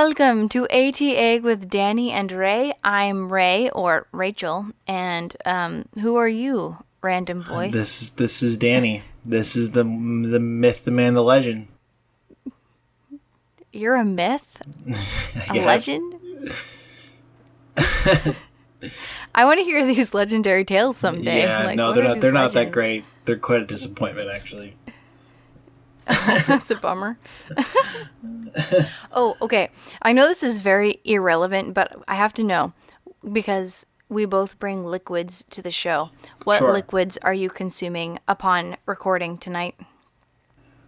Welcome to ATA with Danny and Ray. I'm Ray, or Rachel, and who are you, random voice? This is Danny. This is the myth, the man, the legend. You're a myth? A legend? I want to hear these legendary tales someday. Yeah, no, they're not that great. They're quite a disappointment, actually. Oh, that's a bummer. Oh, okay. I know this is very irrelevant, but I have to know because we both bring liquids to the show. What liquids are you consuming upon recording tonight?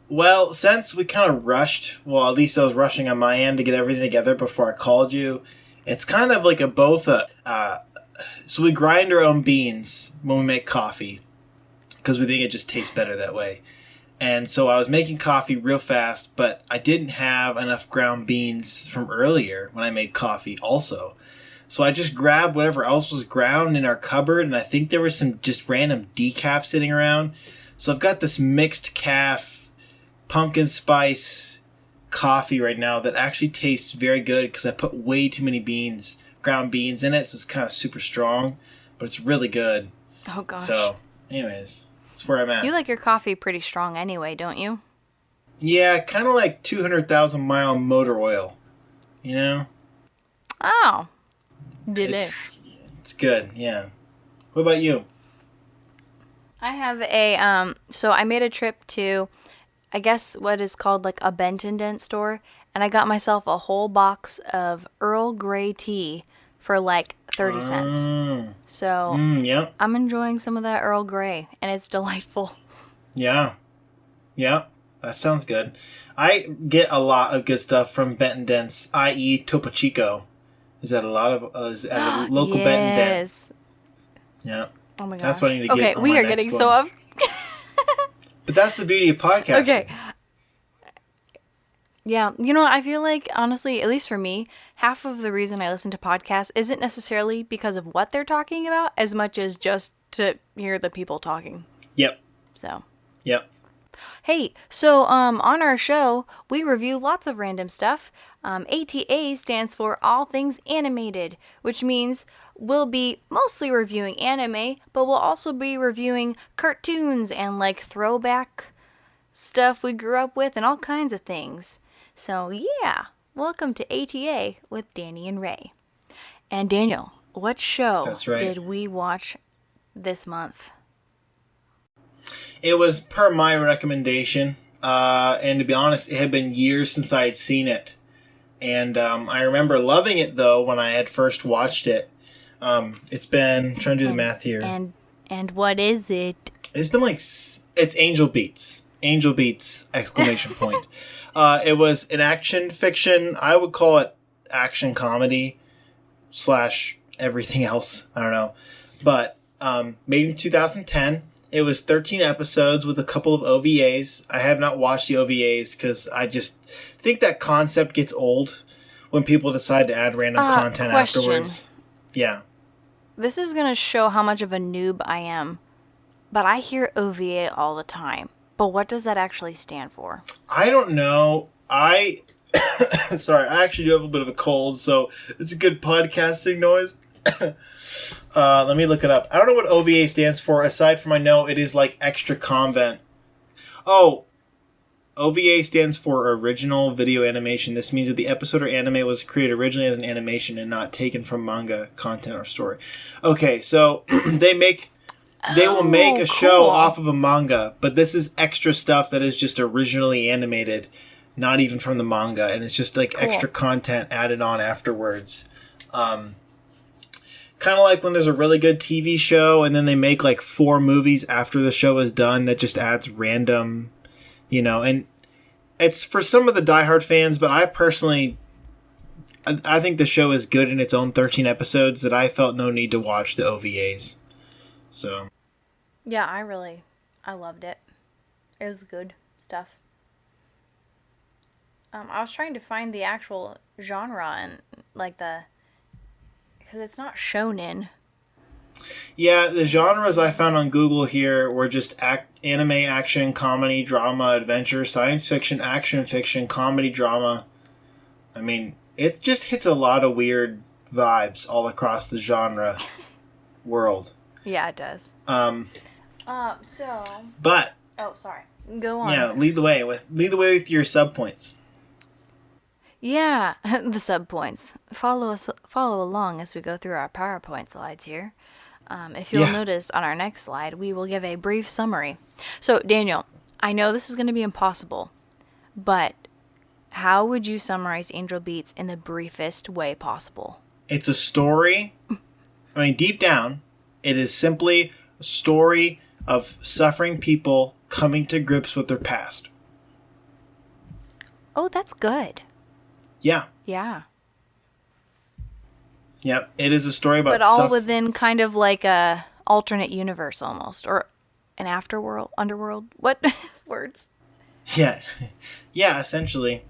Well, since we kind of rushed, well, at least I was rushing on my end to get everything together before I called you, it's kind of like so we grind our own beans when we make coffee because we think it just tastes better that way. And so I was making coffee real fast, but I didn't have enough ground beans from earlier when I made coffee also. So I just grabbed whatever else was ground in our cupboard, and I think there was some just random decaf sitting around. So I've got this mixed calf pumpkin spice coffee right now that actually tastes very good because I put way too many ground beans in it, so it's kind of super strong, but it's really good. Oh, gosh. So, anyways... where I'm at. You like your coffee pretty strong anyway, don't you? Yeah, kind of like 200,000 mile motor oil, you know? Oh, delish. It's good, yeah. What about you? I have so I made a trip to, I guess what is called like a Bent and Dent store, and I got myself a whole box of Earl Grey tea for like 30 cents. So yeah. I'm enjoying some of that Earl Grey, and it's delightful. Yeah. Yeah. That sounds good. I get a lot of good stuff from Bent and Dent's, i.e. Topo Chico. Is that a local yes. Bent and Dent? Yeah. Oh my gosh. That's what I need to get. Okay, we are getting so up. But that's the beauty of podcasting. Okay. Yeah, I feel like, honestly, at least for me, half of the reason I listen to podcasts isn't necessarily because of what they're talking about, as much as just to hear the people talking. Yep. So. Yep. Hey, so on our show, we review lots of random stuff. ATA stands for All Things Animated, which means we'll be mostly reviewing anime, but we'll also be reviewing cartoons and like throwback stuff we grew up with and all kinds of things. So yeah, welcome to ATA with Danny and Ray. And Daniel, what show did we watch this month? It was per my recommendation, and to be honest, it had been years since I had seen it. And I remember loving it, though, when I had first watched it. It's been, I'm trying to do the math here. And what is it? It's been like, it's Angel Beats. Angel Beats, exclamation point. It was an action fiction. I would call it action comedy / everything else. I don't know. But made in 2010. It was 13 episodes with a couple of OVAs. I have not watched the OVAs because I just think that concept gets old when people decide to add random content afterwards. Yeah. This is going to show how much of a noob I am. But I hear OVA all the time. But what does that actually stand for? I don't know. Sorry, I actually do have a bit of a cold, so it's a good podcasting noise. Let me look it up. I don't know what OVA stands for, aside from I know it is like extra content. Oh, OVA stands for Original Video Animation. This means that the episode or anime was created originally as an animation and not taken from manga content or story. Okay, so they will make a show off of a manga, but this is extra stuff that is just originally animated, not even from the manga, and it's just like extra content added on afterwards. Kind of like when there's a really good TV show and then they make like 4 movies after the show is done that just adds random, and it's for some of the diehard fans, but I personally, I think the show is good in its own 13 episodes that I felt no need to watch the OVAs. So. Yeah, I loved it. It was good stuff. I was trying to find the actual genre and like because it's not shonen. Yeah, the genres I found on Google here were just anime, action, comedy, drama, adventure, science fiction, action fiction, comedy, drama. I mean, it just hits a lot of weird vibes all across the genre world. Yeah, it does. So. But. Oh, sorry. Go on. Yeah, lead the way with your sub points. Yeah, the sub points. Follow along as we go through our PowerPoint slides here. If you'll notice on our next slide, we will give a brief summary. So, Daniel, I know this is going to be impossible, but how would you summarize Angel Beats in the briefest way possible? It's a story. I mean, deep down, it is simply a story of suffering people coming to grips with their past. Oh, that's good. Yeah. Yeah. Yeah, it is a story about but all within kind of like a alternate universe almost, or an underworld. What words? Yeah. Yeah, essentially.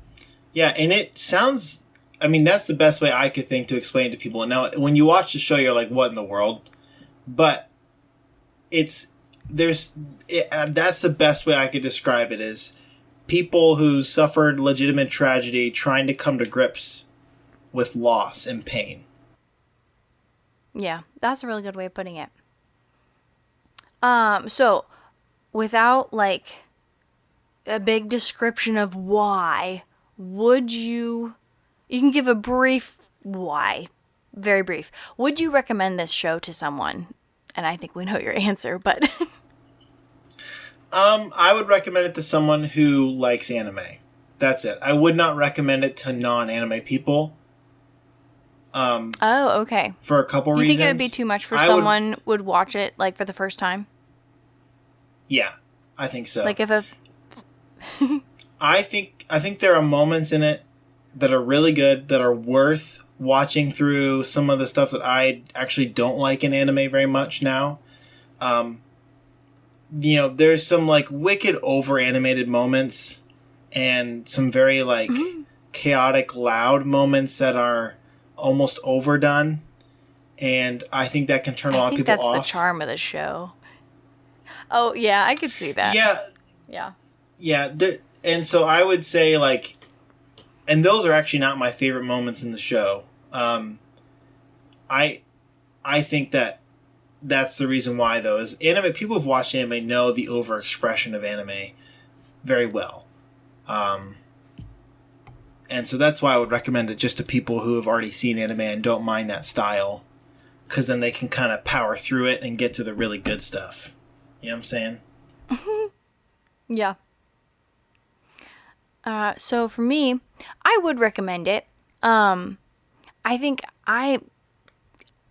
Yeah, and it sounds, I mean, that's the best way I could think to explain it to people. Now, when you watch the show, you're like, what in the world? But that's the best way I could describe it, is people who suffered legitimate tragedy trying to come to grips with loss and pain. Yeah, that's a really good way of putting it. So without like a big description of why, would you can give a brief why, very brief. Would you recommend this show to someone? And I think we know your answer, but I would recommend it to someone who likes anime. That's it. I would not recommend it to non-anime people. oh, okay. For a couple reasons. You think it would be too much for someone would watch it like for the first time? Yeah, I think so. Like if a I think there are moments in it that are really good, that are worth watching through some of the stuff that I actually don't like in anime very much now. There's some like wicked over animated moments and some very like chaotic loud moments that are almost overdone, and I think that can turn a lot of people off. I think that's the charm of the show. Oh yeah, I could see that. Yeah. And so I would say like, and those are actually not my favorite moments in the show. I think that's the reason why, though, is anime. People who've watched anime know the overexpression of anime very well. And so that's why I would recommend it just to people who have already seen anime and don't mind that style, because then they can kind of power through it and get to the really good stuff. You know what I'm saying? Yeah. So for me, I would recommend it. I think I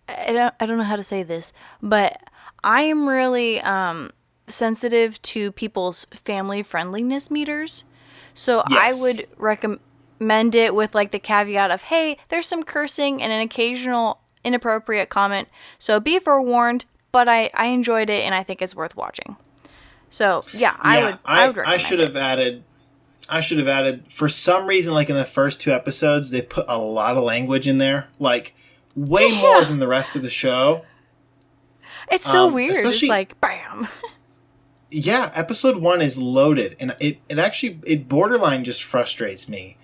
don't know how to say this, but I am really sensitive to people's family friendliness meters. So yes. I would recommend it with like the caveat of, hey, there's some cursing and an occasional inappropriate comment. So be forewarned, but I enjoyed it and I think it's worth watching. So yeah, I would recommend I should have added, for some reason, like in the first 2 episodes, they put a lot of language in there, like way more than the rest of the show. It's so weird. It's like, bam. Yeah, episode 1 is loaded, and it borderline just frustrates me,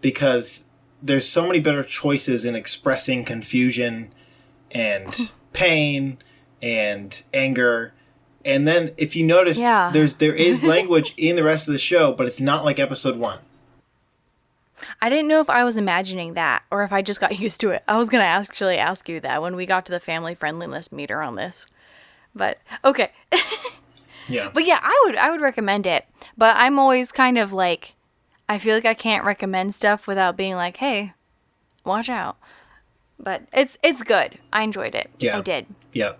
because there's so many better choices in expressing confusion and pain and anger. And then if you notice, there is language in the rest of the show, but it's not like episode 1. I didn't know if I was imagining that or if I just got used to it. I was going to actually ask you that when we got to the family friendliness meter on this. But okay. Yeah. But yeah, I would recommend it. But I'm always kind of like, I feel like I can't recommend stuff without being like, hey, watch out. But it's good. I enjoyed it. Yeah. I did. Yeah.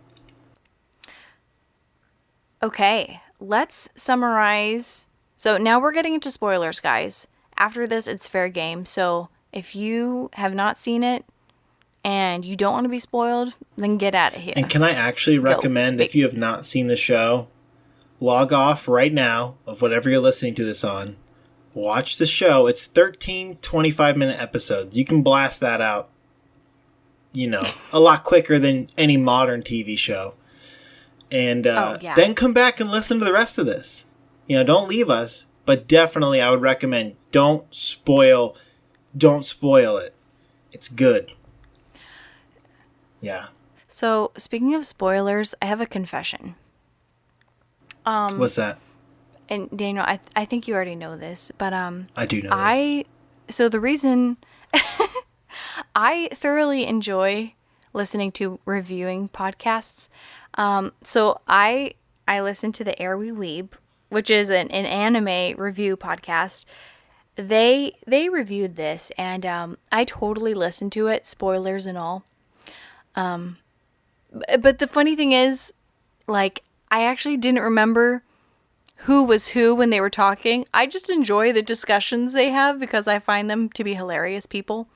Okay, let's summarize. So now we're getting into spoilers, guys. After this, it's fair game. So if you have not seen it and you don't want to be spoiled, then get out of here. And can I actually recommend, if you have not seen the show, log off right now of whatever you're listening to this on. Watch the show. It's 13 25-minute episodes. You can blast that out, a lot quicker than any modern TV show. And then come back and listen to the rest of this. Don't leave us. But definitely I would recommend don't spoil it. It's good. Yeah. So, speaking of spoilers, I have a confession. What's that? And Daniel, I think you already know this, but I do know this. so the reason I thoroughly enjoy listening to reviewing podcasts. So I listen to the Air We Weeb, which is an anime review podcast. They reviewed this, and I totally listened to it, spoilers and all. But the funny thing is, like, I actually didn't remember who was who when they were talking. I just enjoy the discussions they have because I find them to be hilarious people.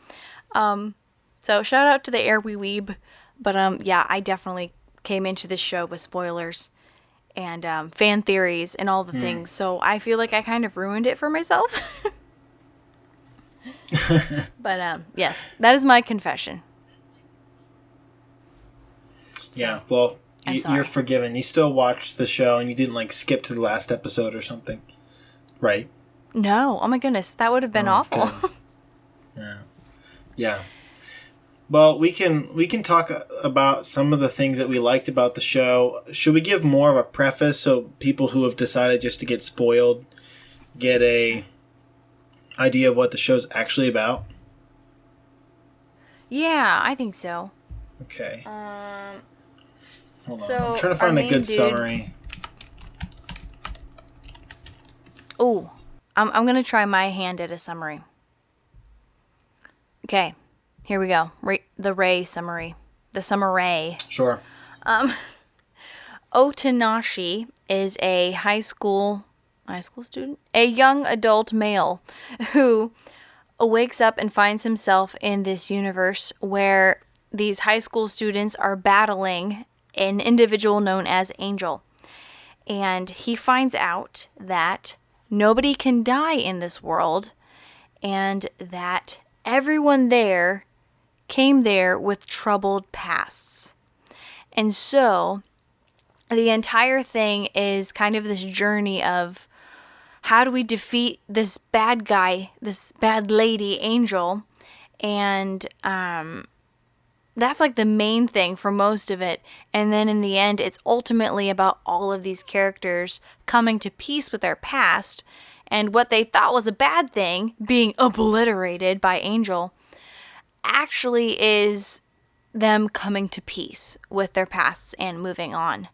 So shout out to the Air We Weeb. But yeah, I definitely came into this show with spoilers and fan theories and all the things. So I feel like I kind of ruined it for myself. But yes, that is my confession. Yeah, well, sorry. you're forgiven. You still watched the show and you didn't like skip to the last episode or something, right? No, oh my goodness, that would have been awful. Good. Yeah, yeah. Well, we can talk about some of the things that we liked about the show. Should we give more of a preface so people who have decided just to get spoiled get a idea of what the show's actually about? Yeah, I think so. Okay. Hold on. So I'm trying to our find a main good dude- summary. Oh, I'm gonna try my hand at a summary. Okay, here we go. The Ray summary. The summary. Sure. Otanashi is a high school student, a young adult male who wakes up and finds himself in this universe where these high school students are battling an individual known as Angel. And he finds out that nobody can die in this world and that everyone there came there with troubled pasts. And so the entire thing is kind of this journey of how do we defeat this bad guy, this bad lady, Angel, and that's like the main thing for most of it. And then in the end, it's ultimately about all of these characters coming to peace with their past and what they thought was a bad thing being obliterated by Angel actually is them coming to peace with their pasts and moving on.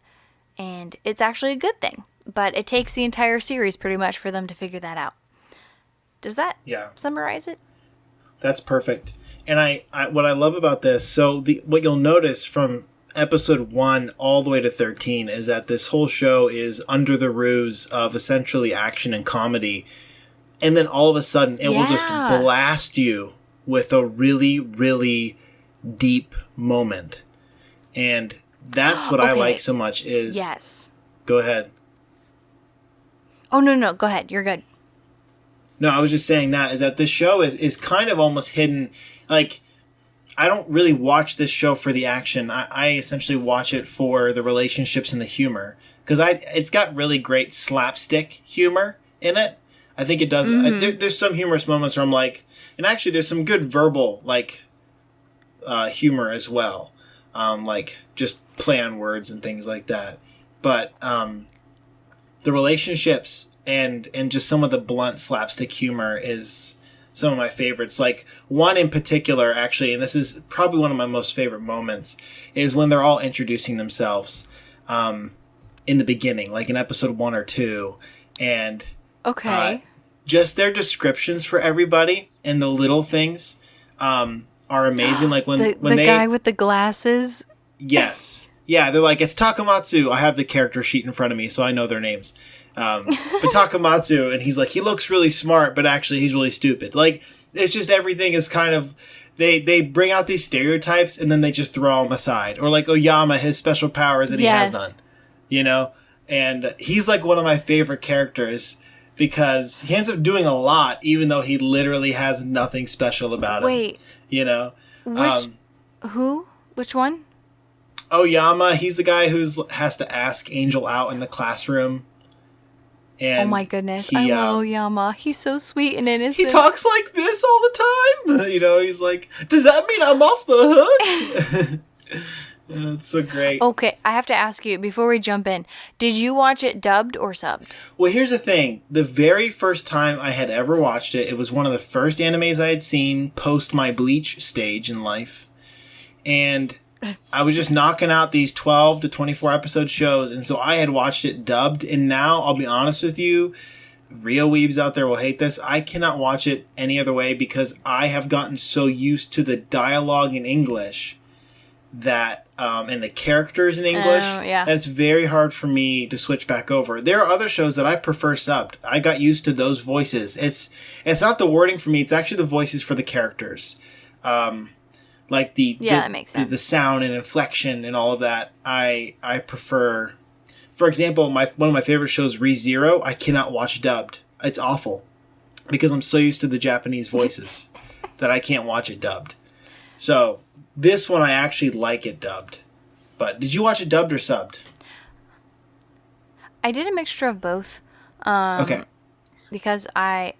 And it's actually a good thing. But it takes the entire series pretty much for them to figure that out. Does that summarize it? That's perfect. And I what I love about this, so what you'll notice from episode 1 all the way to 13 is that this whole show is under the ruse of essentially action and comedy. And then all of a sudden it will just blast you with a really, really deep moment. And that's what I like so much is... Yes. Go ahead. Oh, no. Go ahead. You're good. No, I was just saying that this show is kind of almost hidden. Like, I don't really watch this show for the action. I essentially watch it for the relationships and the humor. Because it's got really great slapstick humor in it. I think it does. Mm-hmm. There's some humorous moments where I'm like... And actually, there's some good verbal, like, humor as well. Like, just play on words and things like that. But the relationships and just some of the blunt slapstick humor is some of my favorites. Like, one in particular, actually, and this is probably one of my most favorite moments, is when they're all introducing themselves in the beginning, like in episode 1 or 2. And just their descriptions for everybody and the little things are amazing. Like when the guy with the glasses. Yes. Yeah, they're like, it's Takamatsu. I have the character sheet in front of me, so I know their names. But Takamatsu, and he's like, he looks really smart, but actually he's really stupid. Like, it's just everything is kind of... They bring out these stereotypes, and then they just throw them aside. Or like Oyama, his special power is that he has none. You know? And he's like one of my favorite characters because he ends up doing a lot, even though he literally has nothing special about him. Wait. You know? Who? Which one? Oyama, he's the guy who has to ask Angel out in the classroom. Oh And my goodness. I he love Oyama. He's so sweet and he innocent. talks like this all the time. He's like, does that mean I'm off the hook? It's so great. Okay, I have to ask you before we jump in. Did you watch it dubbed or subbed? Well, here's the thing. The very first time I had ever watched it, it was one of the first animes I had seen post my Bleach stage in life. And I was just knocking out these 12 to 24 episode shows, and so I had watched it dubbed, and now, I'll be honest with you, real weebs out there will hate this, I cannot watch it any other way because I have gotten so used to the dialogue in English that and the characters in English, yeah. that's very hard for me to switch back over. There are other shows that I prefer subbed. I got used to those voices. It's not the wording for me, it's actually the voices for the characters. Like that makes sense. The sound and inflection and all of that, I prefer. For example, one of my favorite shows, ReZero, I cannot watch dubbed. It's awful because I'm so used to the Japanese voices that I can't watch it dubbed. So this one I actually like it dubbed. But did you watch it dubbed or subbed? I did a mixture of both. Okay. Because it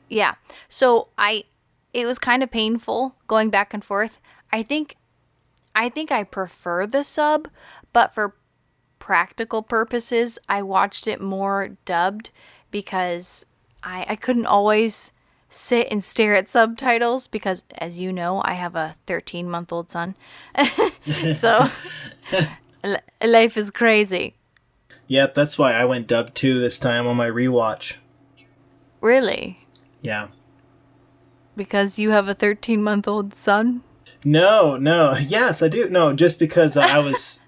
was kind of painful going back and forth. I think I prefer the sub, but for practical purposes, I watched it more dubbed because I couldn't always sit and stare at subtitles because, as you know, I have a 13-month-old son. So life is crazy. Yep, that's why I went dubbed too this time on my rewatch. Really? Yeah. Because you have a 13-month-old son? No. Yes, I do. No, just because I was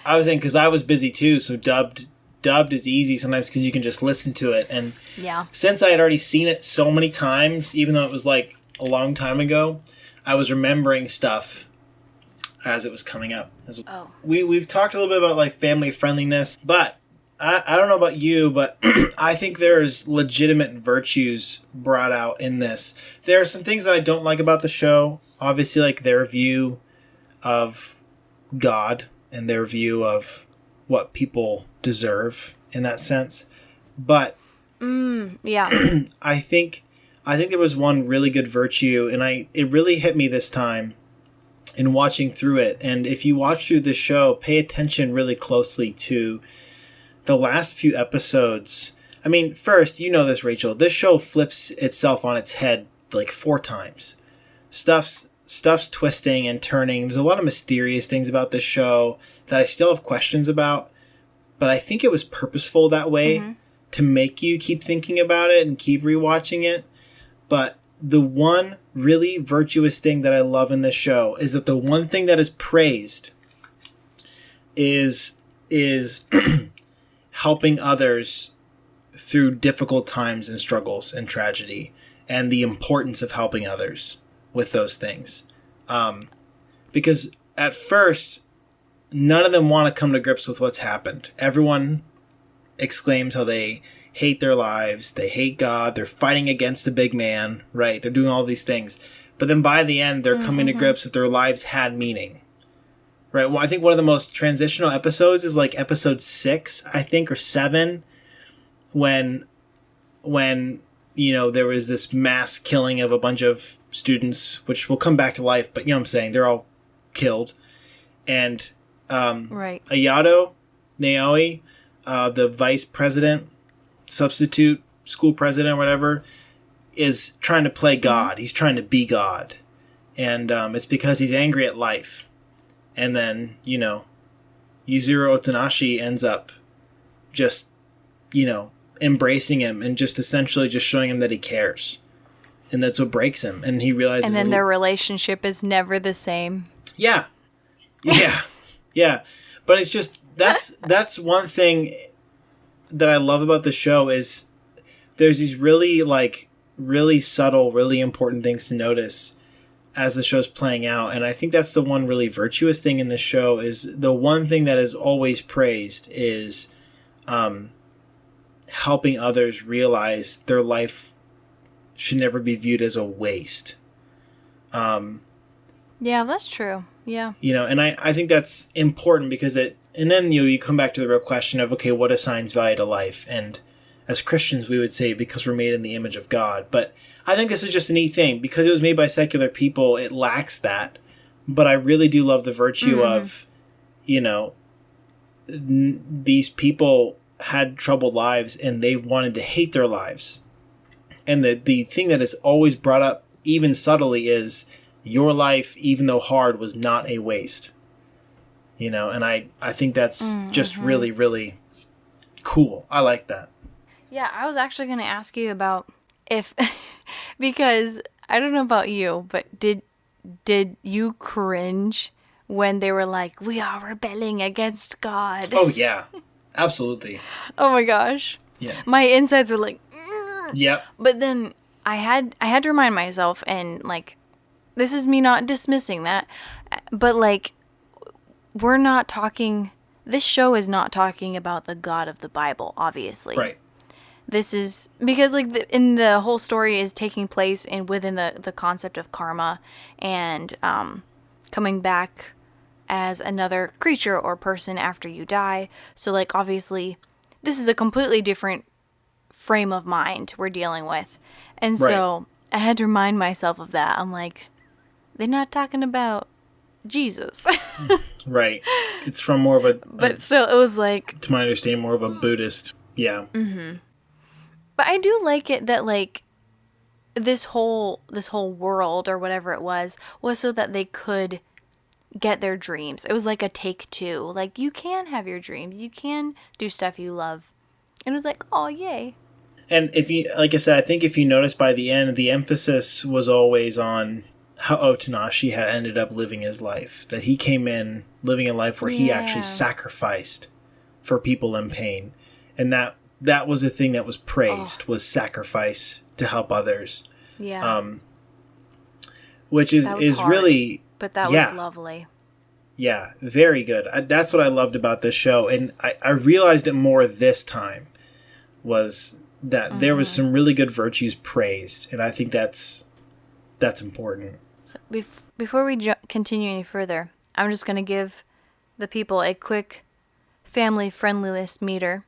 because I was busy too, so dubbed is easy sometimes because you can just listen to it. And yeah, since I had already seen it so many times, even though it was like a long time ago, I was remembering stuff as it was coming up. We've talked a little bit about like family friendliness, but I don't know about you, but I think there's legitimate virtues brought out in this. There are some things that I don't like about the show. Obviously, like their view of God and their view of what people deserve in that sense. But yeah, I think there was one really good virtue, and it really hit me this time in watching through it. And if you watch through the show, pay attention really closely to the last few episodes. I mean, first, you know this, Rachel, this show flips itself on its head like 4 times. Stuff's twisting and turning. There's a lot of mysterious things about this show that I still have questions about, but I think it was purposeful that way to make you keep thinking about it and keep rewatching it. But the one really virtuous thing that I love in this show is that the one thing that is praised is helping others through difficult times and struggles and tragedy, and the importance of helping others with those things. Because at first, none of them want to come to grips with what's happened. Everyone exclaims how they hate their lives, they hate God, they're fighting against the big man, right? They're doing all these things. But then by the end, they're coming to grips that their lives had meaning. Right? Well, I think one of the most transitional episodes is like episode 6, I think, or 7, when there was this mass killing of a bunch of students, which will come back to life, but you know what I'm saying, they're all killed. And right. Ayato Naoi, the vice president, substitute school president, whatever, is trying to play God. He's trying to be God. And it's because he's angry at life. And then, Yuzuru Otonashi ends up just, embracing him and just essentially just showing him that he cares. And that's what breaks him. And he realizes... And then their relationship is never the same. Yeah. Yeah. But it's just... That's one thing that I love about the show is there's these really subtle, really important things to notice as the show's playing out. And I think that's the one really virtuous thing in the show is the one thing that is always praised is helping others realize their life should never be viewed as a waste. Yeah, that's true. Yeah. And I think that's important because and then you come back to the real question of, okay, what assigns value to life? And as Christians we would say because we're made in the image of God. But I think this is just a neat thing. Because it was made by secular people, it lacks that. But I really do love the virtue of, you know, these people had troubled lives and they wanted to hate their lives. And the thing that is always brought up, even subtly, is your life, even though hard, was not a waste. You know, and I think that's just really, really cool. I like that. Yeah, I was actually going to ask you about if, because I don't know about you, but did you cringe when they were like, we are rebelling against God? Oh, yeah. Absolutely. Oh my gosh. Yeah. My insides were like, "Mm." Yep. But then I had to remind myself, and like, this is me not dismissing that, but like, we're not talking, this show is not talking about the God of the Bible, obviously. Right. This is because like in the whole story is taking place within the concept of karma and coming back as another creature or person after you die. So like obviously this is a completely different frame of mind we're dealing with. And so I had to remind myself of that. I'm like, they're not talking about Jesus. Right. It's from more of a... But still, it was like... To my understanding, more of a Buddhist. Yeah. Mm-hmm. But I do like it that, like, this whole world, or whatever it was so that they could get their dreams. It was like a take two. Like, you can have your dreams. You can do stuff you love. And it was like, oh, yay. And if you... Like I said, I think if you notice by the end, the emphasis was always on how Otanashi had ended up living his life. That he came in living a life where he actually sacrificed for people in pain. And that was the thing that was praised, was sacrifice to help others. Yeah. Which is hard, really... But that was lovely. Yeah, very good. That's what I loved about this show. And I realized it more this time, was that there was some really good virtues praised. And I think that's important. So before we continue any further, I'm just going to give the people a quick family friendliness meter.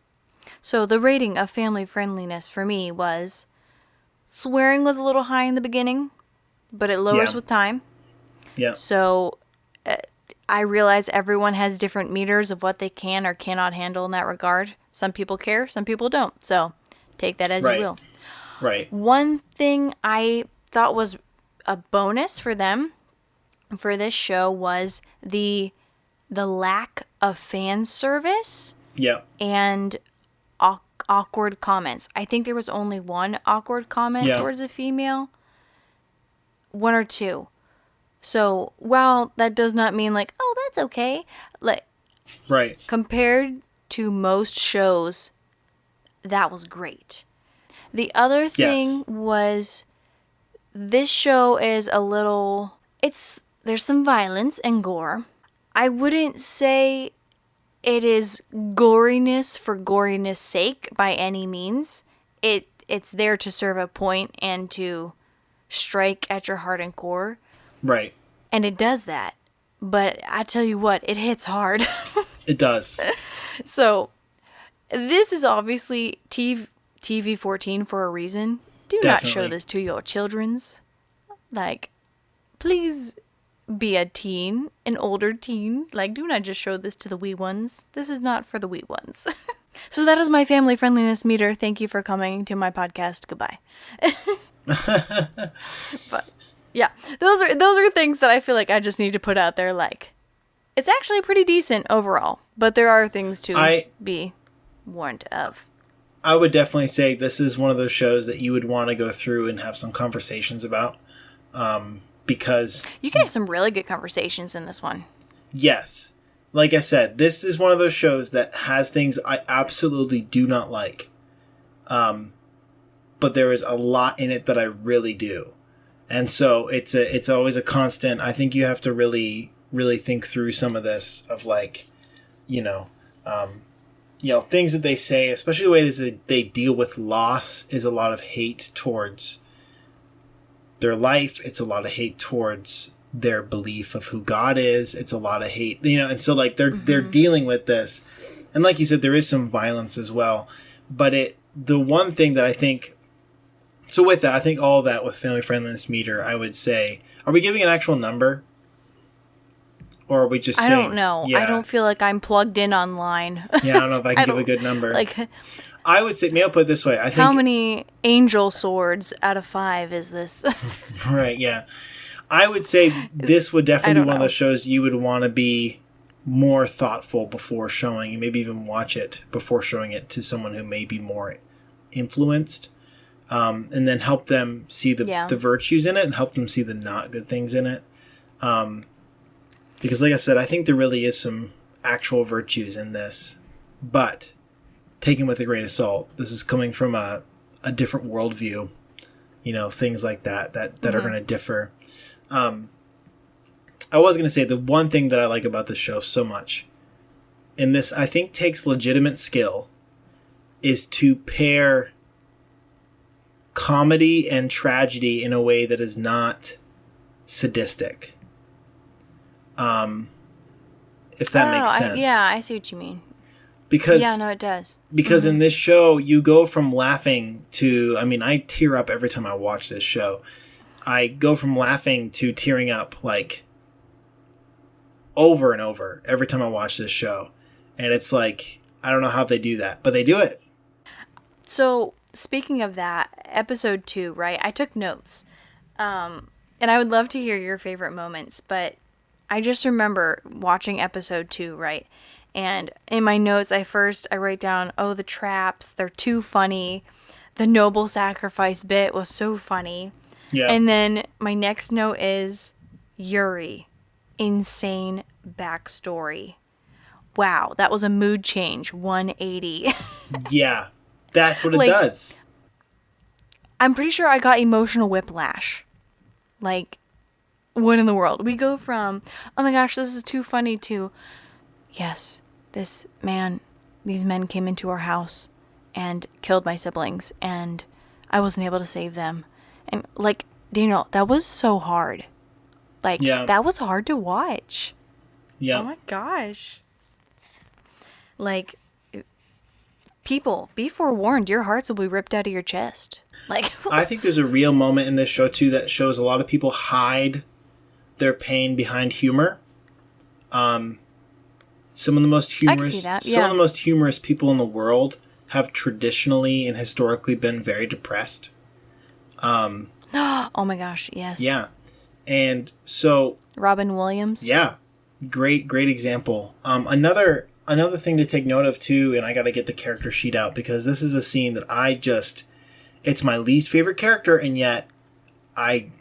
So the rating of family friendliness for me was swearing was a little high in the beginning, but it lowers with time. Yeah. So I realize everyone has different meters of what they can or cannot handle in that regard. Some people care, some people don't. So take that as you will. Right. One thing I thought was a bonus for them for this show was the lack of fan service. Yeah. And awkward comments. I think there was only one awkward comment towards a female. One or two. So, while that does not mean like, oh, that's okay. Like, right. Compared to most shows, that was great. The other thing was, this show is a little, there's some violence and gore. I wouldn't say it is goriness for goriness sake by any means. It's there to serve a point and to strike at your heart and core. Right. And it does that. But I tell you what, it hits hard. It does. So, this is obviously TV 14 for a reason. Do not show this to your childrens. Like, please be a teen, an older teen. Like, do not just show this to the wee ones. This is not for the wee ones. So that is my family friendliness meter. Thank you for coming to my podcast. Goodbye. But yeah, those are things that I feel like I just need to put out there. Like, it's actually pretty decent overall, but there are things to be warned of. I would definitely say this is one of those shows that you would want to go through and have some conversations about. Because you can have some really good conversations in this one. Yes. Like I said, this is one of those shows that has things I absolutely do not like. But there is a lot in it that I really do. And so it's always a constant. I think you have to really, really think through some of this of like, things that they say, especially the way that they deal with loss, is a lot of hate towards their life. It's a lot of hate towards their belief of who God is. It's a lot of hate, and so like they're dealing with this. And like you said, there is some violence as well, but the one thing that I think, so with that, I think all of that with family friendliness meter, I would say, are we giving an actual number? Or are we just saying? I don't know. Yeah. I don't feel like I'm plugged in online. Yeah, I don't know if I can I give a don't- good number. Like, I would say, maybe I'll put it this way. I think, how many angel swords out of 5 is this? right, yeah. I would say this would definitely be don't one of know. those shows you would want to be more thoughtful before showing, and maybe even watch it before showing it to someone who may be more influenced, and then help them see the virtues in it and help them see the not good things in it. Because like I said, I think there really is some actual virtues in this, but taken with a grain of salt. This is coming from a different worldview, things like that are going to differ. I was going to say the one thing that I like about this show so much, and this I think takes legitimate skill, is to pair comedy and tragedy in a way that is not sadistic. If that makes sense. I see what you mean. Because yeah, no, it does. Because in this show, you go from laughing to, I tear up every time I watch this show. I go from laughing to tearing up, like, over and over every time I watch this show. And it's like, I don't know how they do that, but they do it. So, speaking of that, episode 2, right? I took notes. And I would love to hear your favorite moments, but I just remember watching episode 2, right? And in my notes, I write down, the traps, they're too funny. The noble sacrifice bit was so funny. Yeah. And then my next note is Yuri. Insane backstory. Wow, that was a mood change, 180. Yeah, that's what it Like, does. I'm pretty sure I got emotional whiplash. Like, what in the world? We go from, oh my gosh, this is too funny, to, yes, these men came into our house and killed my siblings, and I wasn't able to save them. And, like, Daniel, that was so hard. Like, that was hard to watch. Yeah. Oh my gosh. Like, people, be forewarned, your hearts will be ripped out of your chest. Like, I think there's a real moment in this show, too, that shows a lot of people hide their pain behind humor. Some of the most humorous, some of the most humorous people in the world have traditionally and historically been very depressed. Oh my gosh, yes. Yeah. And so Robin Williams. Yeah. Great example. Another thing to take note of too, and I got to get the character sheet out because this is a scene that it's my least favorite character, and yet I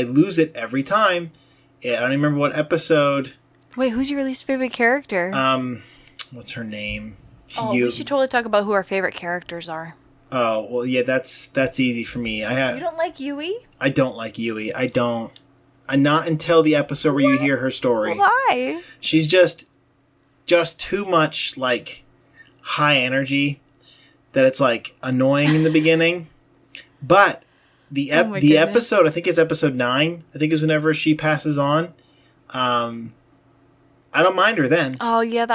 lose it every time. I don't even remember what episode. Wait, who's your least favorite character? What's her name? We should totally talk about who our favorite characters are. Oh, well, yeah, that's easy for me. You don't like Yui? I don't like Yui. I don't. Not until the episode where you hear her story. Why? She's just too much, like, high energy that it's, like, annoying in the beginning. But the episode, I think it's episode 9, I think is whenever she passes on. I don't mind her then. Oh, yeah,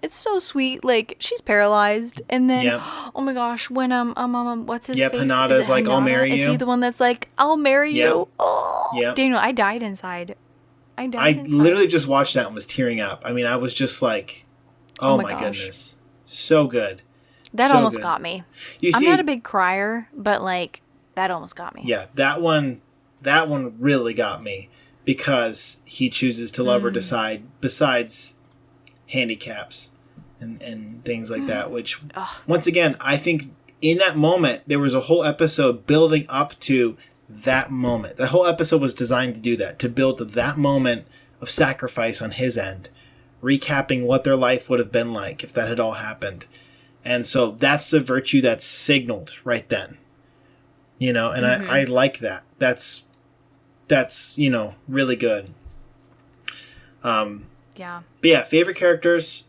it's so sweet. Like, she's paralyzed, and then, oh my gosh, when, what's his face? Hanada's like, I'll marry you. Is he the one that's like, I'll marry you? Oh, yep. Daniel, I died inside. I literally just watched that and was tearing up. I mean, I was just like, oh my goodness. So good. That so almost good. got me. I'm not a big crier, but, like, that almost got me. Yeah, that one really got me because he chooses to love her besides handicaps and things like that, which, once again, I think in that moment, there was a whole episode building up to that moment. The whole episode was designed to do that, to build to that moment of sacrifice on his end, recapping what their life would have been like if that had all happened. And so that's the virtue that's signaled right then. And I like that. That's really good. Yeah. But yeah, favorite characters,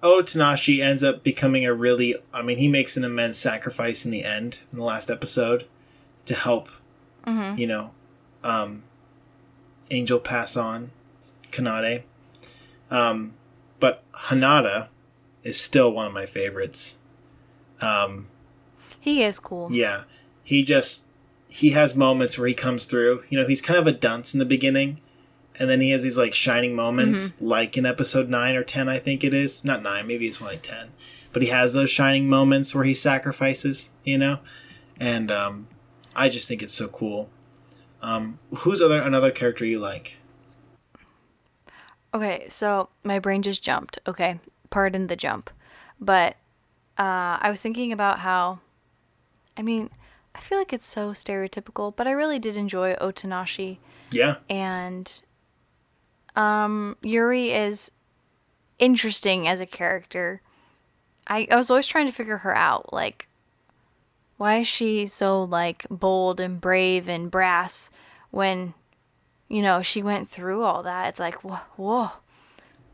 Tanashi ends up becoming he makes an immense sacrifice in the end, in the last episode, to help, Angel pass on Kanade. But Hanada is still one of my favorites. He is cool. Yeah. He has moments where he comes through. You know, he's kind of a dunce in the beginning. And then he has these, like, shining moments, like in episode 9 or 10, I think it is. Not 9, maybe it's only 10. But he has those shining moments where he sacrifices, you know? And I just think it's so cool. Who's another character you like? Okay, so my brain just jumped. Okay, pardon the jump. But I was thinking about how, I mean, I feel like it's so stereotypical, but I really did enjoy Otanashi. Yeah. And Yuri is interesting as a character. I was always trying to figure her out. Like, why is she so, like, bold and brave and brass when, you know, she went through all that? It's like, whoa.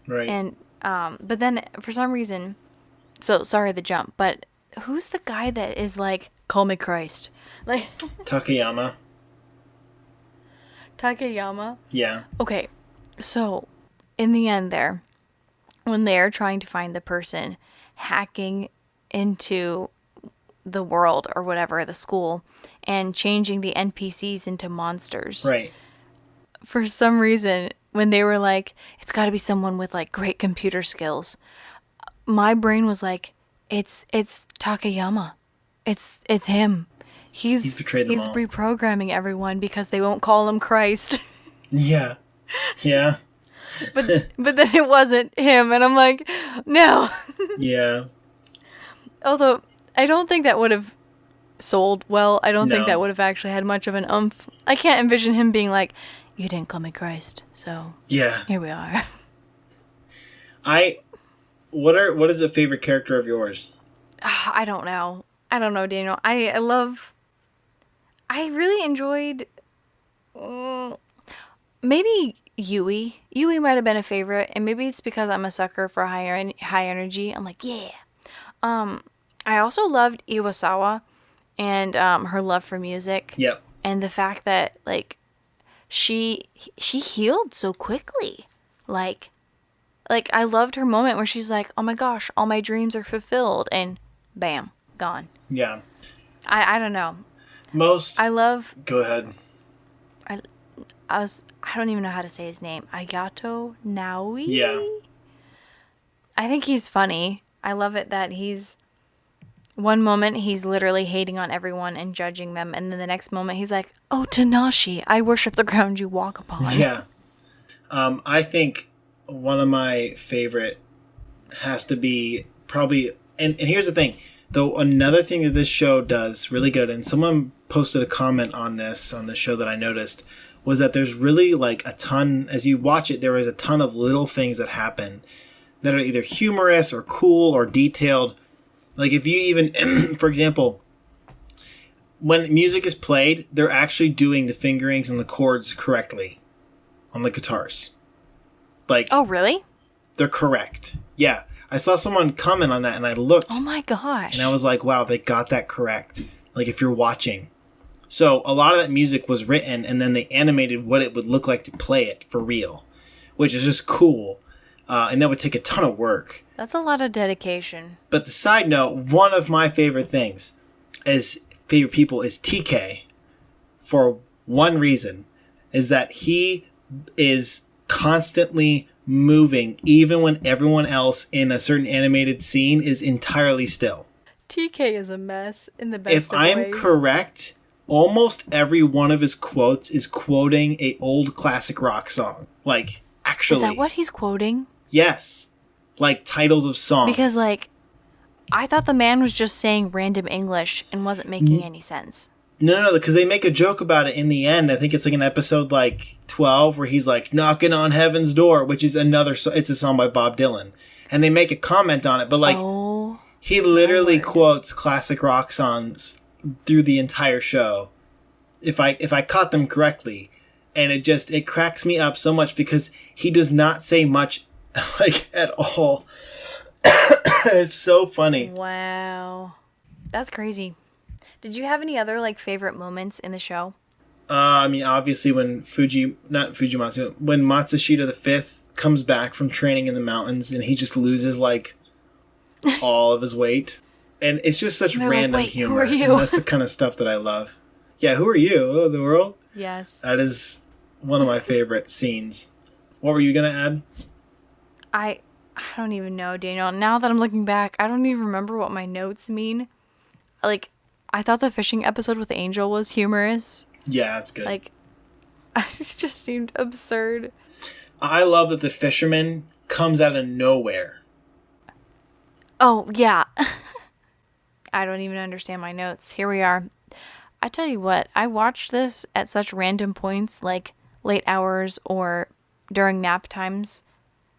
Right. And, but then for some reason, so sorry the jump, but who's the guy that is like, call me Christ? Like, Takayama. Takayama? Yeah. Okay, so in the end there, when they're trying to find the person hacking into the world or whatever, the school, and changing the NPCs into monsters. Right. For some reason, when they were like, it's got to be someone with like great computer skills, my brain was like, it's Takayama. It's him. He's betrayed them all. reprogramming everyone because they won't call him Christ. Yeah. Yeah. but then it wasn't him, and I'm like, no. Yeah. Although I don't think that would have sold well. I don't think No. that would have actually had much of an oomph. I can't envision him being like, you didn't call me Christ, so Yeah. here we are. What is a favorite character of yours? I don't know, Daniel. I really enjoyed maybe Yui. Yui might have been a favorite, and maybe it's because I'm a sucker for high energy. I'm like, yeah. I also loved Iwasawa and her love for music. Yep. And the fact that like she healed so quickly. Like I loved her moment where she's like, "Oh my gosh, all my dreams are fulfilled," and bam, gone. Yeah. I don't know. Most. I love. Go ahead. I don't even know how to say his name. Ayato Naoi? Yeah. I think he's funny. I love it that one moment he's literally hating on everyone and judging them, and then the next moment he's like, "Oh, Tanashi, I worship the ground you walk upon." Yeah. I think one of my favorite has to be probably, and here's the thing, though, another thing that this show does really good, and someone posted a comment on the show that I noticed, was that there's really like a ton, as you watch it, there is a ton of little things that happen that are either humorous or cool or detailed. Like if you even, for example, when music is played, they're actually doing the fingerings and the chords correctly on the guitars. Like, Oh, really? they're correct. Yeah. I saw someone comment on that and I looked Oh my gosh. and I was like, wow, they got that correct. Like if you're watching. So a lot of that music was written and then they animated what it would look like to play it for real, which is just cool. And that would take a ton of work. That's a lot of dedication. But the side note, one of my favorite things favorite people is TK, for one reason, is that he is constantly moving even when everyone else in a certain animated scene is entirely still. TK is a mess in the best If of I'm ways. correct, almost every one of his quotes is quoting a old classic rock song. Like, actually. Is that what he's quoting? Yes. Like titles of songs. Because, like, I thought the man was just saying random English and wasn't making any sense. No, because they make a joke about it in the end. I think it's like an episode like 12 where he's like knocking on heaven's door, which is it's a song by Bob Dylan. And they make a comment on it, but like he literally quotes classic rock songs through the entire show. If I caught them correctly. And it cracks me up so much because he does not say much like at all. It's so funny. Wow. That's crazy. Did you have any other, like, favorite moments in the show? I mean, obviously when when Matsushita V comes back from training in the mountains and he just loses, like, all of his weight. And it's just such random like, wait, humor. who are you? And that's the kind of stuff that I love. Yeah, who are you? Oh, the world? Yes. That is one of my favorite scenes. What were you going to add? I don't even know, Daniel. Now that I'm looking back, I don't even remember what my notes mean. Like, I thought the fishing episode with Angel was humorous. Yeah, that's good. Like, it just seemed absurd. I love that the fisherman comes out of nowhere. Oh, yeah. I don't even understand my notes. Here we are. I tell you what, I watched this at such random points, like late hours or during nap times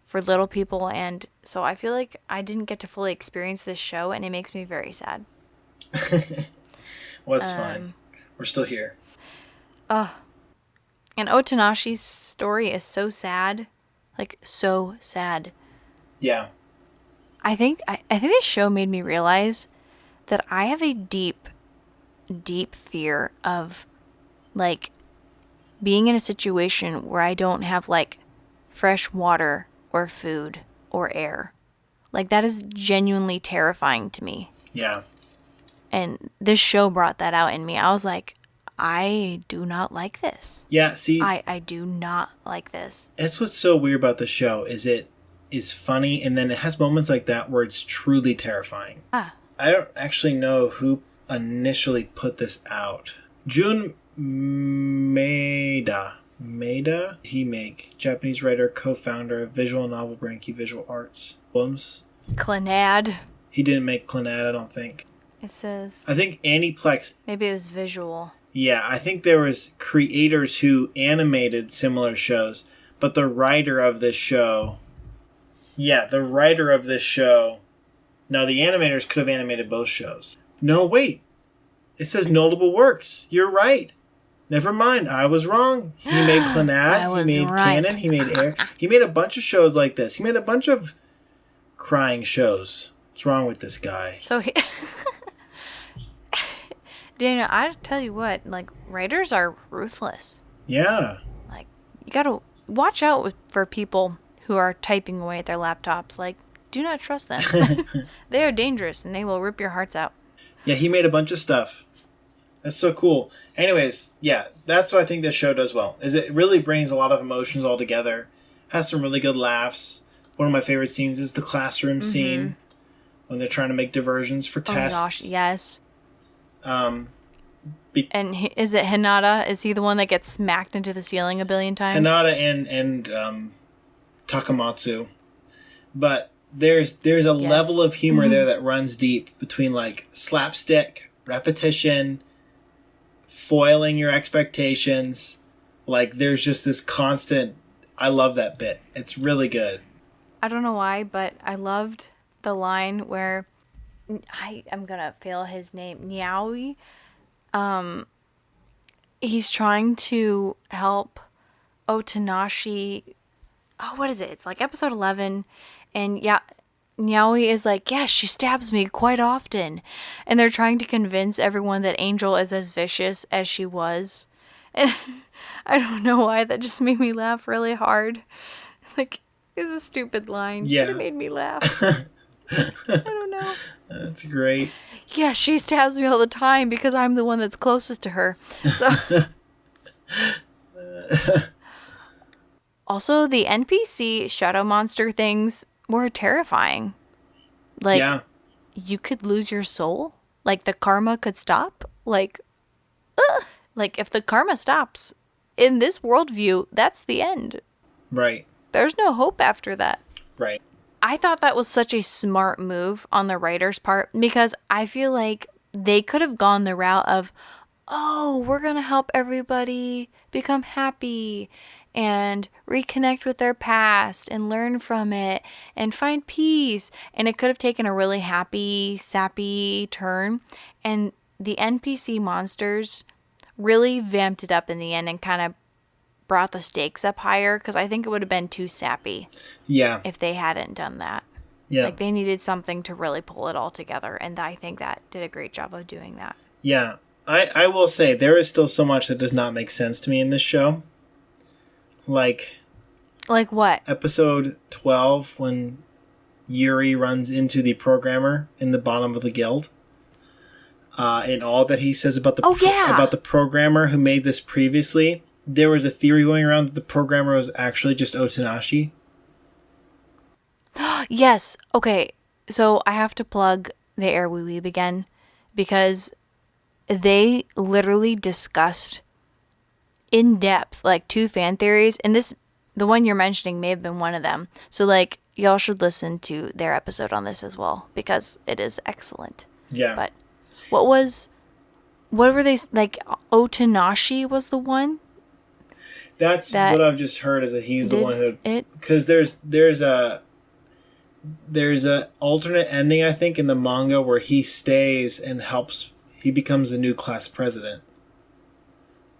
for little people, and so I feel like I didn't get to fully experience this show, and it makes me very sad. Well, it's fine. We're still here. And Otanashi's story is so sad. Like, so sad. Yeah. I think this show made me realize that I have a deep, deep fear of, like, being in a situation where I don't have, like, fresh water or food or air. Like, that is genuinely terrifying to me. Yeah. And this show brought that out in me. I was like, I do not like this. Yeah, see... I do not like this. That's what's so weird about the show, is it is funny, and then it has moments like that where it's truly terrifying. I don't actually know who initially put this out. Jun Maeda. Japanese writer, co-founder of visual novel Branky Visual Arts. Films. Clannad. He didn't make Clannad, I don't think. It says. I think Aniplex. Maybe it was visual. Yeah, I think there was creators who animated similar shows, but the writer of this show... Yeah, the writer of this show... Now, the animators could have animated both shows. No, wait. It says notable works. You're right. Never mind. I was wrong. He made Clannad. He made Canon. He made Air. He made a bunch of shows like this. He made a bunch of crying shows. What's wrong with this guy? So, Daniel, I tell you what, like, writers are ruthless. Yeah. Like, you gotta watch out for people who are typing away at their laptops. Like, do not trust them. They are dangerous, and they will rip your hearts out. Yeah, he made a bunch of stuff. That's so cool. Anyways, yeah, that's what I think this show does well. Is it really brings a lot of emotions all together. Has some really good laughs. One of my favorite scenes is the classroom scene when they're trying to make diversions for tests. Oh gosh, yes. And is it Hinata? Is he the one that gets smacked into the ceiling a billion times? Hinata and Takamatsu. But there's a level of humor there that runs deep between, like, slapstick, repetition, foiling your expectations. Like, there's just this constant... I love that bit. It's really good. I don't know why, but I loved the line where... I'm gonna fail his name. Niaoui. He's trying to help Otanashi. Oh, what is it? It's like episode 11. And yeah, Niaoui is like, yes, she stabs me quite often. And they're trying to convince everyone that Angel is as vicious as she was. And I don't know why. That just made me laugh really hard. Like, it's a stupid line. Yeah. But it made me laugh. I don't know. That's great. Yeah, she stabs me all the time because I'm the one that's closest to her. So also, the NPC shadow monster things were terrifying. Like, yeah. You could lose your soul. Like, the karma could stop. Like if the karma stops in this worldview, that's the end. Right. There's no hope after that. Right. I thought that was such a smart move on the writer's part because I feel like they could have gone the route of, oh, we're going to help everybody become happy and reconnect with their past and learn from it and find peace. And it could have taken a really happy, sappy turn. And the NPC monsters really vamped it up in the end and kind of brought the stakes up higher because I think it would have been too sappy. Yeah. If they hadn't done that. Yeah. Like, they needed something to really pull it all together, and I think that did a great job of doing that. Yeah. I will say, there is still so much that does not make sense to me in this show. Like what? Episode 12, when Yuri runs into the programmer in the bottom of the guild. And all that he says about about the programmer who made this previously, there was a theory going around that the programmer was actually just Otanashi. Yes. Okay. So I have to plug the Air We Weeb again because they literally discussed in depth like 2 fan theories, and the one you're mentioning may have been one of them. So like y'all should listen to their episode on this as well because it is excellent. Yeah. But what were they like? Otanashi was the one. That's what I've just heard, is that he's the one who, because there's a alternate ending, I think, in the manga where he stays and helps. He becomes the new class president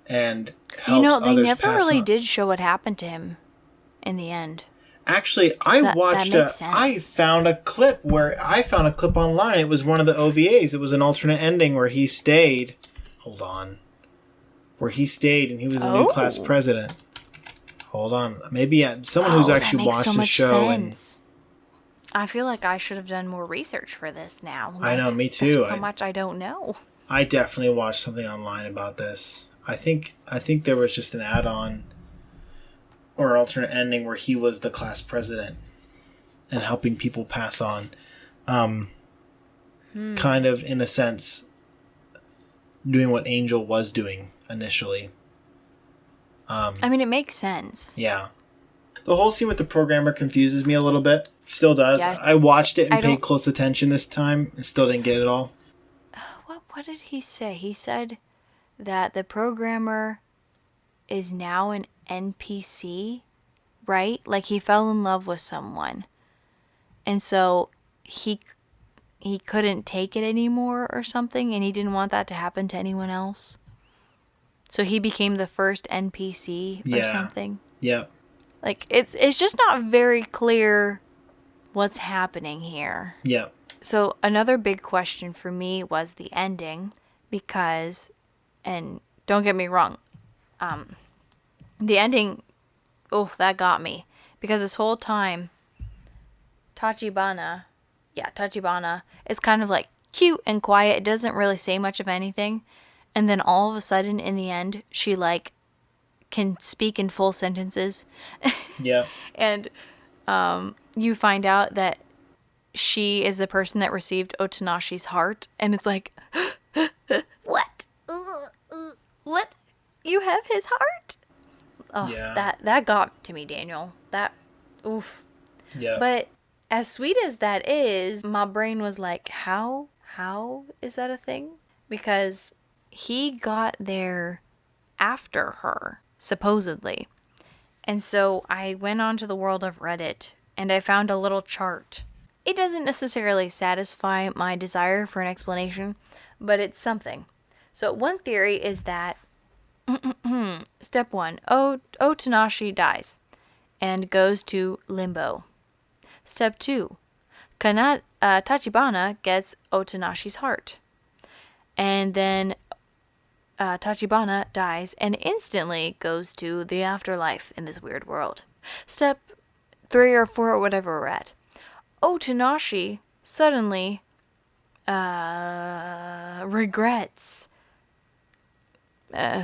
and helps they others never pass really on. did show what happened to him in the end. Actually, I found a clip online. It was one of the OVAs. It was an alternate ending where he stayed. Hold on. Where he stayed and he was the new class president. Hold on. Maybe someone who's actually watched the show. And I feel like I should have done more research for this now. I know, me too. There's so much I don't know. I definitely watched something online about this. I think there was just an add-on or alternate ending where he was the class president and helping people pass on. Kind of, in a sense, doing what Angel was doing initially. I mean, it makes sense. Yeah. The whole scene with the programmer confuses me a little bit. It still does. Yeah. I watched it and paid close attention this time and still didn't get it all. What did he say? He said that the programmer is now an NPC, right? Like he fell in love with someone. And so he couldn't take it anymore or something, and he didn't want that to happen to anyone else. So he became the first NPC or something. Yeah. Like it's just not very clear what's happening here. Yeah. So another big question for me was the ending, because, and don't get me wrong, the ending, that got me, because this whole time, Tachibana is kind of like cute and quiet. It doesn't really say much of anything, and then all of a sudden in the end, she like can speak in full sentences. Yeah. And you find out that she is the person that received Otanashi's heart, and it's like, what? What? You have his heart? Oh, yeah. That got to me, Daniel. That, oof. Yeah. But as sweet as that is, my brain was like, how is that a thing? Because he got there after her, supposedly. And so I went onto the world of Reddit and I found a little chart. It doesn't necessarily satisfy my desire for an explanation, but it's something. So one theory is that step 1, Otanashi dies and goes to limbo. Step 2, Tachibana gets Otanashi's heart. And then Tachibana dies and instantly goes to the afterlife in this weird world. Step 3 or 4 or whatever we're at. Otanashi suddenly regrets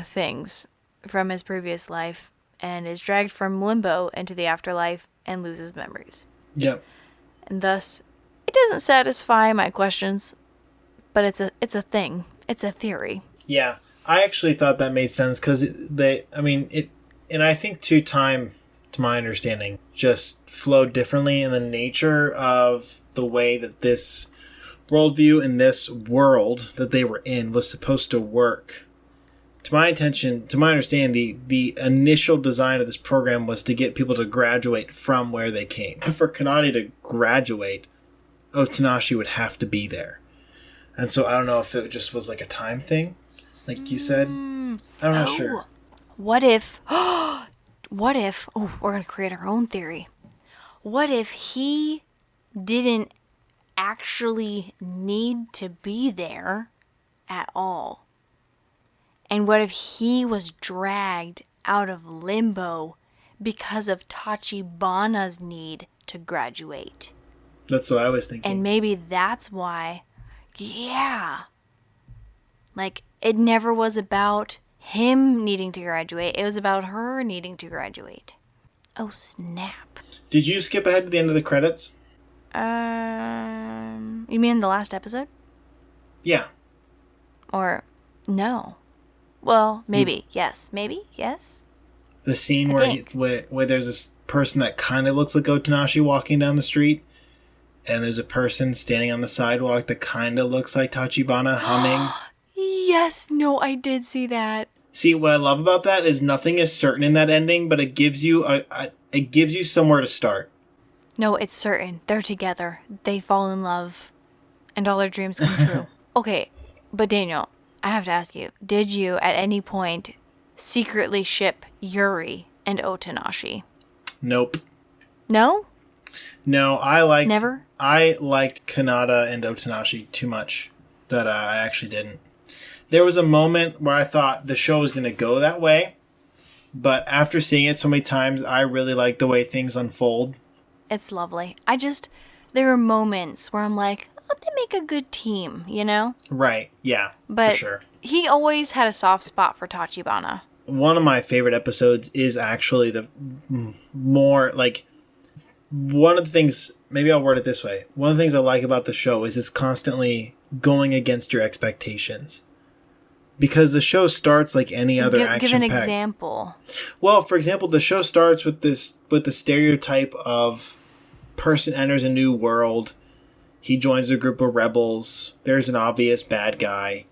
things from his previous life and is dragged from limbo into the afterlife and loses memories. Yep. And thus, it doesn't satisfy my questions, but it's a thing. It's a theory. Yeah, I actually thought that made sense because and I think time, to my understanding, just flowed differently in the nature of the way that this worldview and this world that they were in was supposed to work. To my understanding, the initial design of this program was to get people to graduate from where they came. For Kanade to graduate, Otanashi would have to be there. And so I don't know if it just was like a time thing, like you said. I'm not sure. What if, we're going to create our own theory. What if he didn't actually need to be there at all? And what if he was dragged out of limbo because of Tachibana's need to graduate? That's what I was thinking. And maybe that's why, yeah. Like, it never was about him needing to graduate. It was about her needing to graduate. Oh, snap. Did you skip ahead to the end of the credits? You mean the last episode? Yeah. Or, no. Well, maybe. Yes. Maybe? Yes? The scene where there's this person that kind of looks like Otanashi walking down the street, and there's a person standing on the sidewalk that kind of looks like Tachibana humming. Yes, no, I did see that. See, what I love about that is nothing is certain in that ending, but it gives you it gives you somewhere to start. No, it's certain. They're together. They fall in love. And all their dreams come true. Okay, but Daniel, I have to ask you, did you at any point secretly ship Yuri and Otanashi? Nope. No? No, I liked... Never? I liked Kanata and Otanashi too much that I actually didn't. There was a moment where I thought the show was going to go that way, but after seeing it so many times, I really like the way things unfold. It's lovely. There are moments where I'm like, oh, they make a good team, you know? Right, yeah, But for sure. he always had a soft spot for Tachibana. One of my favorite episodes is actually the more, like, one of the things, maybe I'll word it this way. One of the things I like about the show is it's constantly going against your expectations. Because the show starts like any other action-packed. Give an example. Well, for example, the show starts with the stereotype of person enters a new world. He joins a group of rebels. There's an obvious bad guy.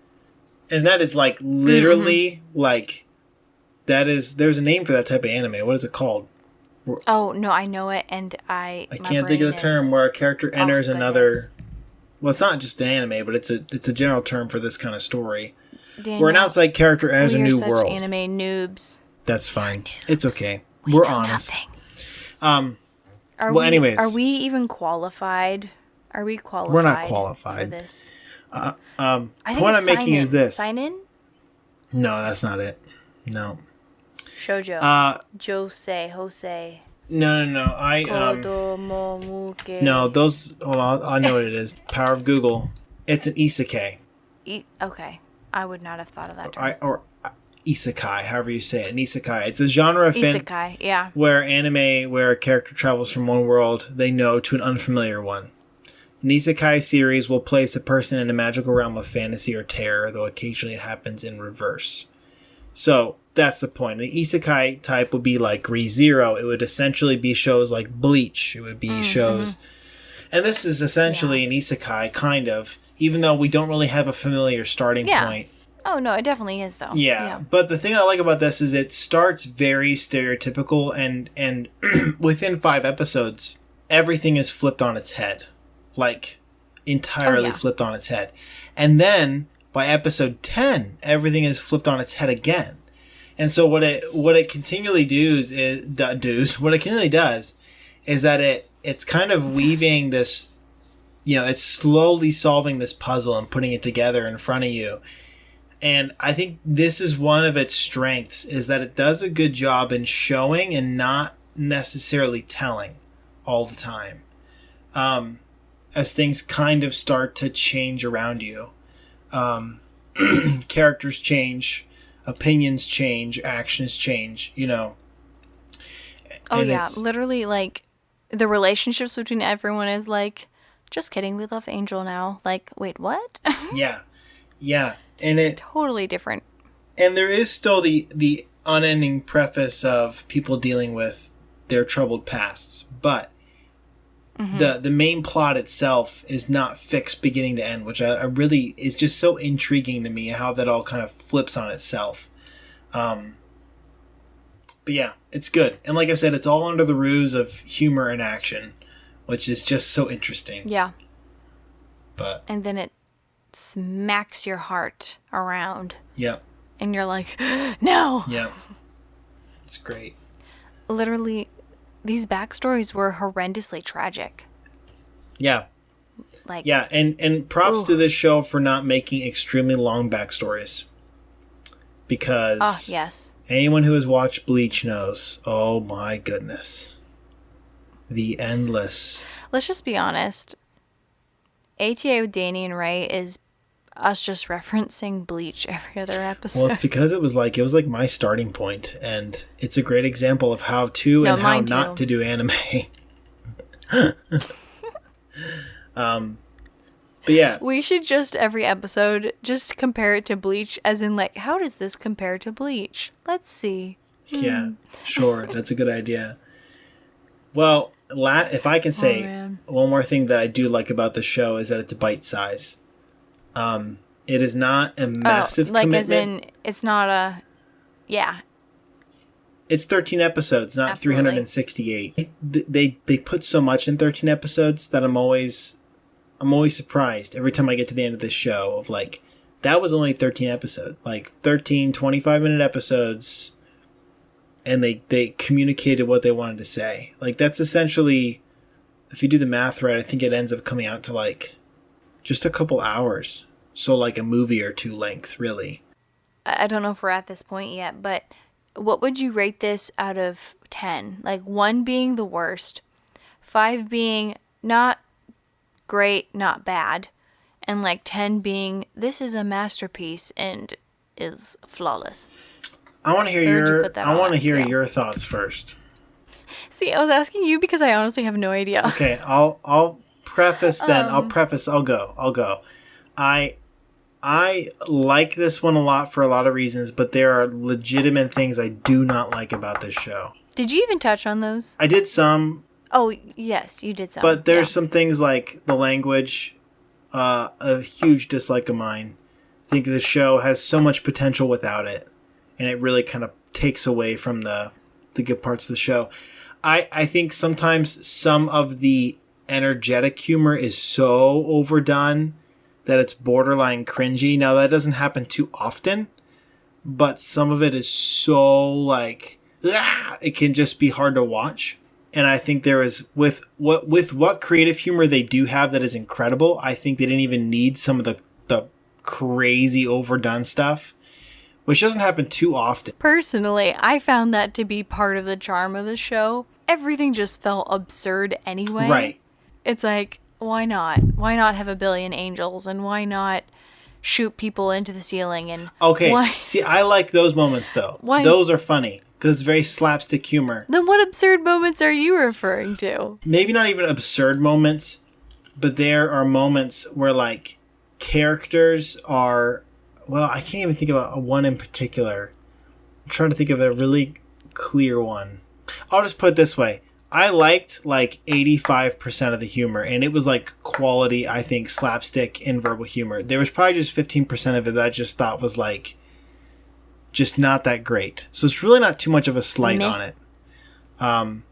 And that is like literally like there's a name for that type of anime. What is it called? Oh, no, I know it, and I can't think of the term where a character enters another. Well, it's not just an anime, but it's a general term for this kind of story. Daniel, where an outside character enters a new world. Anime noobs. That's fine. It's okay. We're honest. Anyways, are we even qualified? Are we qualified? We're not qualified for this. The point I'm making is this. Sign in? No, that's not it. No. Shoujo. Jose. No. No, those. Hold on. I know what it is. Power of Google. It's an isekai. Okay. I would not have thought of that term. Or isekai, however you say it. An isekai. It's a genre of isekai, yeah. Where a character travels from one world they know to an unfamiliar one. An isekai series will place a person in a magical realm of fantasy or terror, though occasionally it happens in reverse. So, that's the point. An isekai type would be like Re:Zero. It would essentially be shows like Bleach. It would be shows... And this is essentially an isekai, kind of, even though we don't really have a familiar starting point. Oh, no, it definitely is, though. Yeah, but the thing I like about this is it starts very stereotypical, and within 5 episodes, everything is flipped on its head. Like, entirely flipped on its head. And then, by episode 10, everything is flipped on its head again. And so what it continually does is that it's kind of weaving this, it's slowly solving this puzzle and putting it together in front of you. And I think this is one of its strengths, is that it does a good job in showing and not necessarily telling all the time. As things kind of start to change around you. Characters change, opinions change, actions change, Oh, yeah. Literally, like, the relationships between everyone is like, just kidding, we love Angel now. Like, wait, what? Yeah. And it totally different. And there is still the unending preface of people dealing with their troubled pasts, but the main plot itself is not fixed beginning to end, which I really is just so intriguing to me how that all kind of flips on itself. But yeah, it's good. And like I said, it's all under the ruse of humor and action, which is just so interesting. Yeah. And then it smacks your heart around. Yep. And you're like, no. Yeah. It's great. Literally, these backstories were horrendously tragic. Yeah. Like. Yeah, and props to this show for not making extremely long backstories. Because... Oh, yes. Anyone who has watched Bleach knows, oh my goodness. The endless... Let's just be honest. ATA with Danny and Ray is us just referencing Bleach every other episode. Well, it's because it was like my starting point, and it's a great example of how to No, and how mine not too. to do anime. But yeah, We should just every episode just compare it to Bleach, as in like, how does this compare to Bleach? Let's see. yeah, sure, that's a good idea. Well, if I can say man. one more thing that I do like about the show is that it's bite size. It is not a massive like commitment. as in, it's not a, yeah. It's 13 episodes, not Absolutely. 368. They put so much in 13 episodes that I'm always surprised every time I get to the end of this show of like, that was only 13 episodes, like 13 25-minute episodes, and they communicated what they wanted to say. Like, that's essentially, if you do the math right, I think it ends up coming out to like just a couple hours. So like a movie or two length, really. I don't know if we're at this point yet, but what would you rate this out of 10? Like 1 being the worst, 5 being not great, not bad, and like 10 being this is a masterpiece and is flawless. I want to hear Where would you put that on that scale? your thoughts first. See, I was asking you because I honestly have no idea. Okay, I'll preface then. I'll go. I like this one a lot for a lot of reasons, but there are legitimate things I do not like about this show. Did you even touch on those? I did some, Oh, yes, you did some. but there's Yeah. some things like the language, a huge dislike of mine. I think the show has so much potential without it, and it really kind of takes away from the good parts of the show. I think sometimes some of the energetic humor is so overdone that it's borderline cringy. Now, that doesn't happen too often, but some of it is so like, it can just be hard to watch. And I think there is, with what creative humor they do have that is incredible, I think they didn't even need some of the crazy overdone stuff, which doesn't happen too often. Personally, I found that to be part of the charm of the show. Everything just felt absurd anyway. Right. It's like, why not? Why not have a billion angels? And why not shoot people into the ceiling? And Okay. why? See, I like those moments though. Why- Those are funny because it's very slapstick humor. Then what absurd moments are you referring to? Maybe not even absurd moments, but there are moments where like characters are, well, I can't even think about one in particular. I'm trying to think of a really clear one. I'll just put it this way. I liked like 85% of the humor, and it was like quality, I think, slapstick and verbal humor. There was probably just 15% of it that I just thought was like just not that great. So it's really not too much of a slight Meh. on it.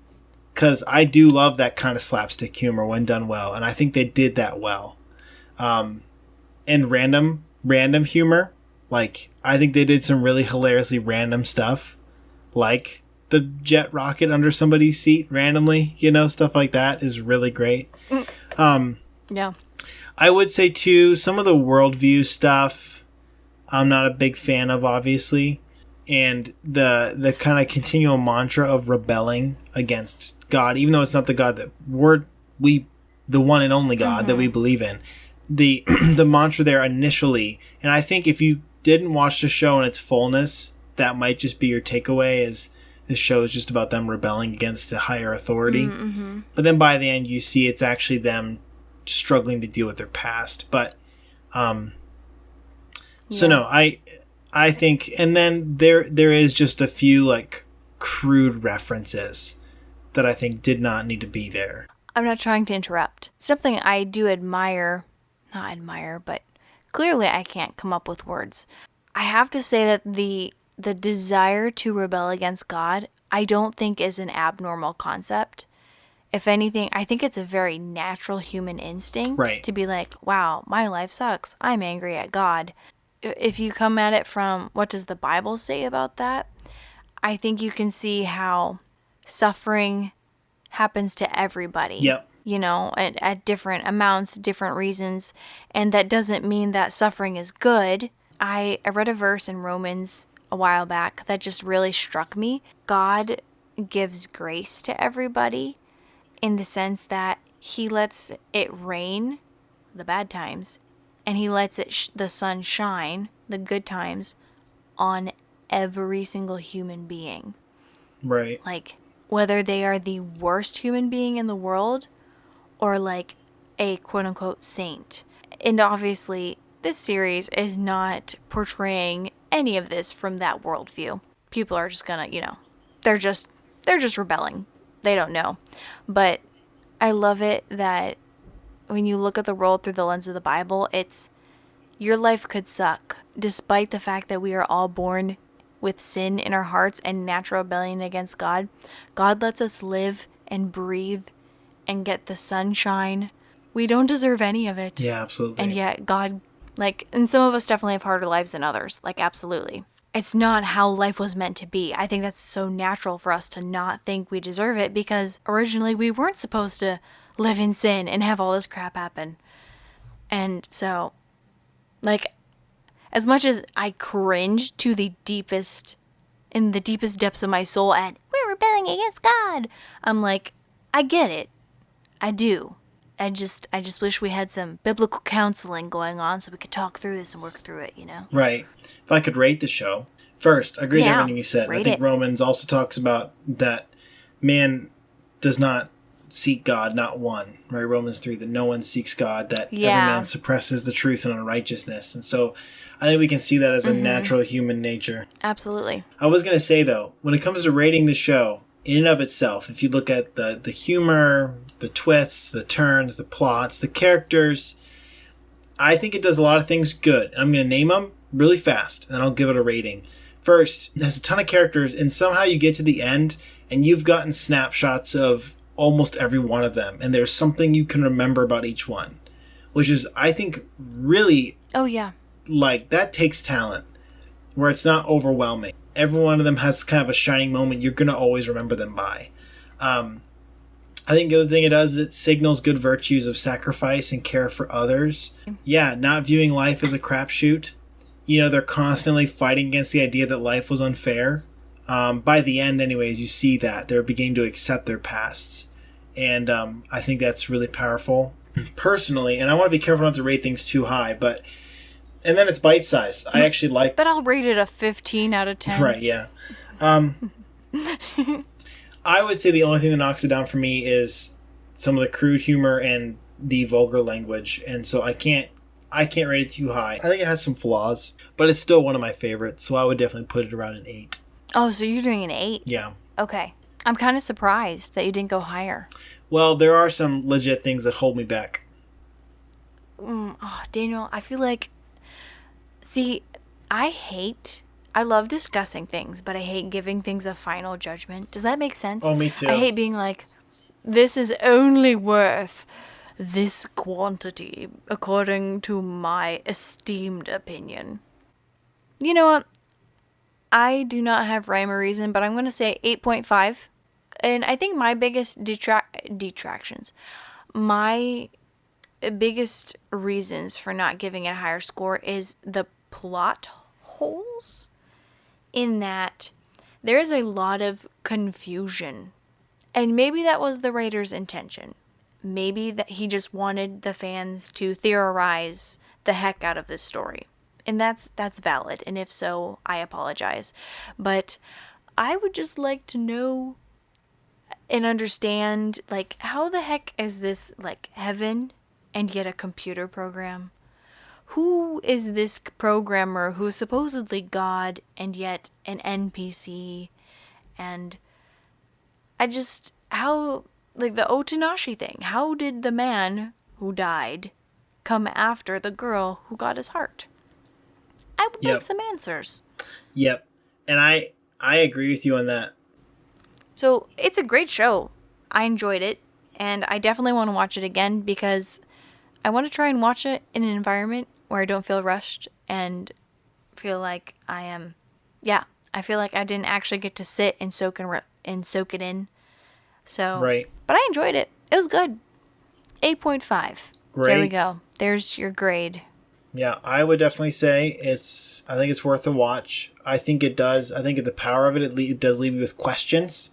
Because I do love that kind of slapstick humor when done well, and I think they did that well. And random humor, like I think they did some really hilariously random stuff, like the jet rocket under somebody's seat randomly, stuff like that is really great. Yeah. I would say too, some of the worldview stuff I'm not a big fan of, obviously, and the kind of continual mantra of rebelling against God, even though it's not the God that the one and only God that we believe in. The mantra there initially, and I think if you didn't watch the show in its fullness, that might just be your takeaway, is this show is just about them rebelling against a higher authority. Mm-hmm. But then by the end, you see it's actually them struggling to deal with their past. But so no, I think, and then there is just a few like crude references that I think did not need to be there. I'm not trying to interrupt. Something I do not admire, but clearly I can't come up with words. I have to say that the desire to rebel against God, I don't think is an abnormal concept. If anything, I think it's a very natural human instinct to be like, wow, my life sucks. I'm angry at God. If you come at it from what does the Bible say about that, I think you can see how suffering happens to everybody. Yep. At different amounts, different reasons. And that doesn't mean that suffering is good. I read a verse in Romans a while back that just really struck me. God gives grace to everybody in the sense that he lets it rain, the bad times, and he lets the sun shine, the good times, on every single human being. Right. Like, whether they are the worst human being in the world or like a quote unquote saint. And obviously, this series is not portraying any of this from that worldview. People are just gonna, they're just rebelling. They don't know. But I love it that when you look at the world through the lens of the Bible, it's your life could suck, despite the fact that we are all born with sin in our hearts and natural rebellion against God. God lets us live and breathe and get the sunshine. We don't deserve any of it. Yeah, absolutely. And yet God, and some of us definitely have harder lives than others. Absolutely. It's not how life was meant to be. I think that's so natural for us to not think we deserve it because originally we weren't supposed to live in sin and have all this crap happen. And so, as much as I cringe to in the deepest depths of my soul at, we're rebelling against God, I'm like, I get it. I do. I just wish we had some biblical counseling going on so we could talk through this and work through it, Right. If I could rate the show, first, I agree with everything you said. I think it. Romans also talks about that man does not seek God, not one. Right? Romans 3, that no one seeks God, that every man suppresses the truth and unrighteousness. And so I think we can see that as a natural human nature. Absolutely. I was going to say, though, when it comes to rating the show, in and of itself, if you look at the humor, the twists, the turns, the plots, the characters, I think it does a lot of things good. And I'm going to name them really fast, and then I'll give it a rating. First, it has a ton of characters, and somehow you get to the end, and you've gotten snapshots of almost every one of them, and there's something you can remember about each one, which is, I think, really... Oh, yeah. That takes talent, where it's not overwhelming. Every one of them has kind of a shining moment you're going to always remember them by. I think the other thing it does is it signals good virtues of sacrifice and care for others. Yeah, not viewing life as a crapshoot. They're constantly fighting against the idea that life was unfair. By the end, anyways, you see that. They're beginning to accept their pasts. And I think that's really powerful. Personally, and I want to be careful not to rate things too high, and then it's bite-sized. I actually like... But I'll rate it a 15 out of 10. Right, yeah. I would say the only thing that knocks it down for me is some of the crude humor and the vulgar language. And so I can't rate it too high. I think it has some flaws, but it's still one of my favorites. So I would definitely put it around an 8. Oh, so you're doing an 8? Yeah. Okay. I'm kind of surprised that you didn't go higher. Well, there are some legit things that hold me back. Daniel, I feel like... See, I love discussing things, but I hate giving things a final judgment. Does that make sense? Oh, me too. I hate being like, this is only worth this quantity according to my esteemed opinion. You know what? I do not have rhyme or reason, but I'm going to say 8.5. And I think my biggest detractions, my biggest reasons for not giving it a higher score is the plot holes, in that there is a lot of confusion. And maybe that was the writer's intention. Maybe that he just wanted the fans to theorize the heck out of this story. And that's valid. And if so, I apologize. But I would just like to know and understand, how the heck is this, heaven and yet a computer program? Who is this programmer who's supposedly God and yet an NPC? And how, the Otanashi thing, how did the man who died come after the girl who got his heart? I would like some answers. Yep. And I agree with you on that. So it's a great show. I enjoyed it. And I definitely want to watch it again because I want to try and watch it in an environment where I don't feel rushed and feel like I feel like I didn't actually get to sit and soak it in. So, right. But I enjoyed it. It was good. 8.5. Great. There we go. There's your grade. Yeah, I would definitely say I think it's worth a watch. I think it does. I think the power of it does leave you with questions.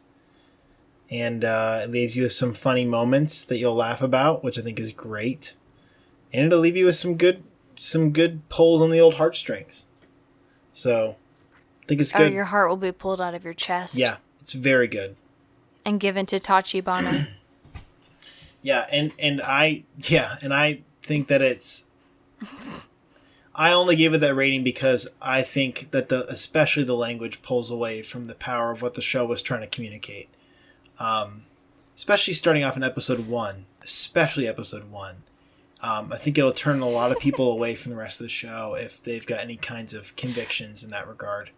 And it leaves you with some funny moments that you'll laugh about, which I think is great. And it'll leave you with some good pulls on the old heartstrings. So, I think it's Or good. your heart will be pulled out of your chest. Yeah, it's very good. And given to Tachibana. Yeah, and I think that it's. I only gave it that rating because I think that especially the language pulls away from the power of what the show was trying to communicate. Especially starting off in episode 1. Especially episode 1. I think it'll turn a lot of people away from the rest of the show if they've got any kinds of convictions in that regard.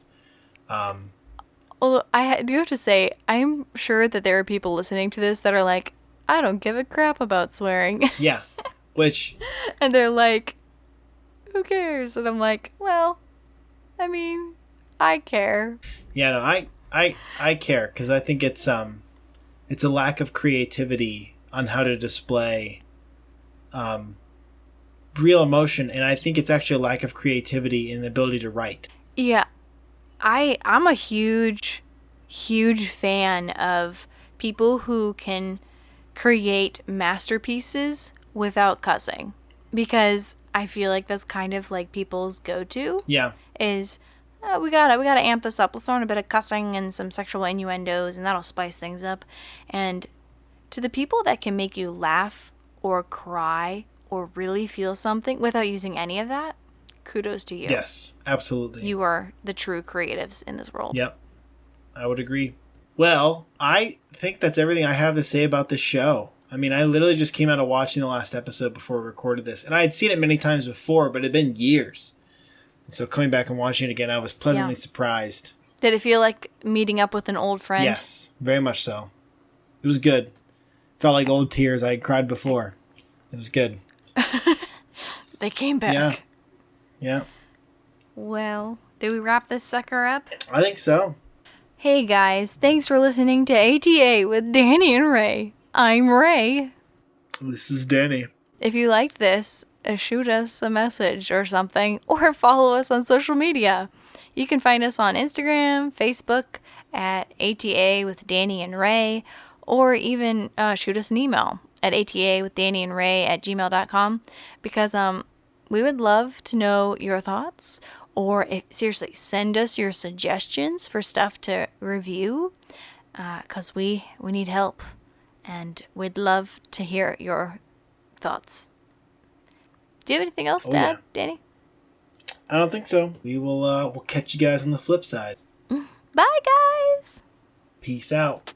Although I do have to say, I'm sure that there are people listening to this that are like, I don't give a crap about swearing. Yeah, which... And they're like, who cares? And I'm like, well, I mean, I care. Yeah, no, I care because I think it's a lack of creativity on how to display real emotion, and I think it's actually a lack of creativity in the ability to write. Yeah, I'm a huge fan of people who can create masterpieces without cussing, because I feel like that's kind of like people's go-to. Yeah. Is we gotta amp this up. Let's throw in a bit of cussing and some sexual innuendos, and that'll spice things up. And to the people that can make you laugh or cry or really feel something without using any of that, kudos to you. Yes, absolutely. You are the true creatives in this world. Yep, I would agree. Well, I think that's everything I have to say about this show. I mean, I literally just came out of watching the last episode before we recorded this, and I had seen it many times before, but it had been years. And so coming back and watching it again, I was pleasantly surprised. Did it feel like meeting up with an old friend? Yes, very much so. It was good. Felt like old tears. I had cried before. It was good. They came back. Yeah. Well, do we wrap this sucker up? I think so. Hey guys, thanks for listening to ATA with Danny and Ray. I'm Ray. This is Danny. If you liked this, shoot us a message or something, or follow us on social media. You can find us on Instagram, Facebook at ATA with Danny and Ray, or even shoot us an email at atawithdannyandray@gmail.com, because we would love to know your thoughts, or seriously, send us your suggestions for stuff to review, because we need help, and we'd love to hear your thoughts. Do you have anything else to add, Danny? I don't think so. We'll catch you guys on the flip side. Bye, guys! Peace out.